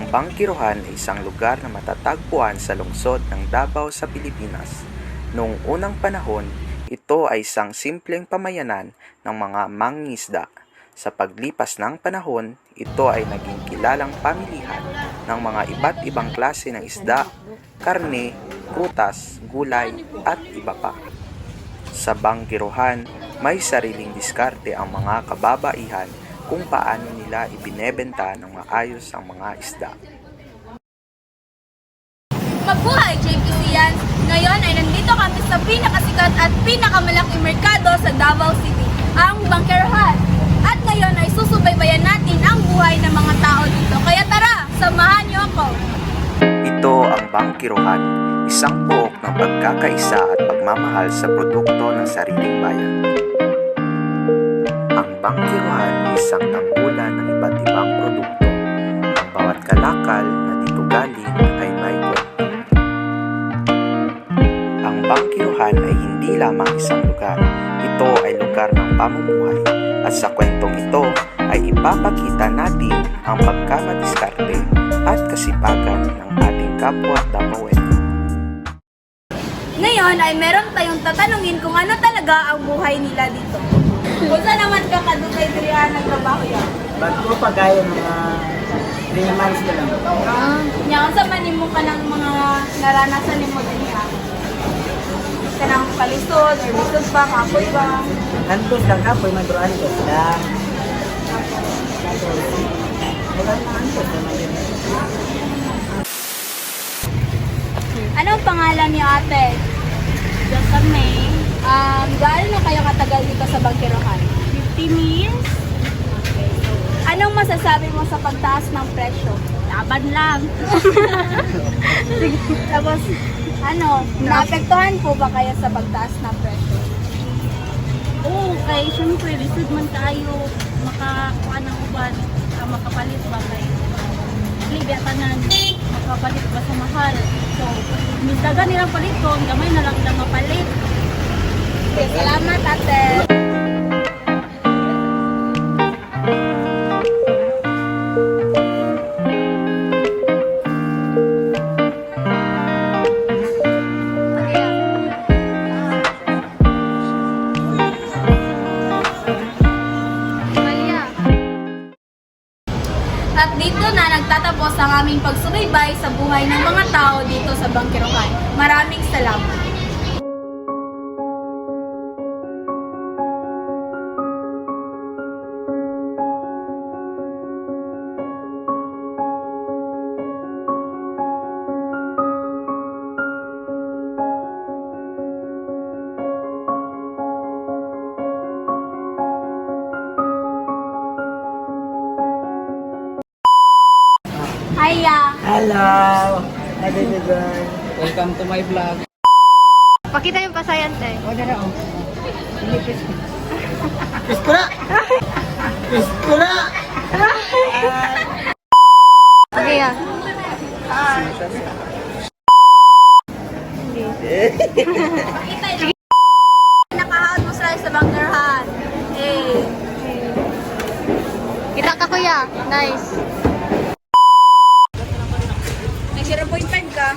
Bangkirohan ay isang lugar na matatagpuan sa lungsod ng Davao sa Pilipinas. Noong unang panahon, ito ay isang simpleng pamayanan ng mga mangingisda. Sa paglipas ng panahon, ito ay naging kilalang pamilihan ng mga iba't ibang klase ng isda, karne, prutas, gulay at iba pa. Sa Bangkirohan, may sariling diskarte ang mga kababaihan kung paano nila ibinebenta ng maayos ang mga isda. Mabuhay, JQCians! Ngayon ay nandito kami sa pinakasikat at pinakamalaking merkado sa Davao City, ang Bangkirohan. At ngayon ay susubaybayan natin ang buhay ng mga tao dito. Kaya tara, samahan niyo ako! Ito ang Bangkirohan, isang pook ng pagkakaisa at pagmamahal sa produkto ng sariling bayan. Ang Bangkirohan ay isang tanggulan ng iba't ibang produkto. Ang bawat kalakal na dito galing ay may kwento. Ang Bangkirohan ay hindi lamang isang lugar. Ito ay lugar ng pamumuhay. At sa kwentong ito ay ipapakita natin ang pagkamadiskarte at kasipagan ng ating kapwa Davaoenyo. Ngayon ay meron tayong tatanungin kung ano talaga ang buhay nila dito. Kung saan naman ka kadugay dirihan nagtrabaho yan? Bago pa kayo mga 3 months na lang. Kung sa manimo ka ng mga naranasan ni mo din ha? Kanang palisod, or lisod pa, kapoy ba? Antos lang ka, may madroan ko sila. Wala na antos naman yun. Anong pangalan niyo ate? Dr. May, Gaano na kayo katagal dito sa Bangkirohan? 50 years, Anong masasabi mo sa pagtaas ng presyo? laban lang. Tapos, naapektuhan po ba kayo sa pagtaas ng presyo? Oo, kay syempre, lisod man tayo, makakuha ng uban, makapalit ba kay Libya tanan, makapalit ba sa mahal. So, misdagan nilang palit ko, gamay na lang ilang mapalit. Okay, salamat ate! At dito na nagtatapos ang aming pagsubaybay sa buhay ng mga tao dito sa Bangkirohan. Maraming salamat! Hiya! Hello! Hi, baby girl. Welcome to my vlog. Pakita yung pasayante. O, na o. Kiss ko na! Kiss ko na! Okay ah. Nakahawad mo sila sa Bangkirohan. Hey. Kita ka kuya. Nice. May 0.5 ka.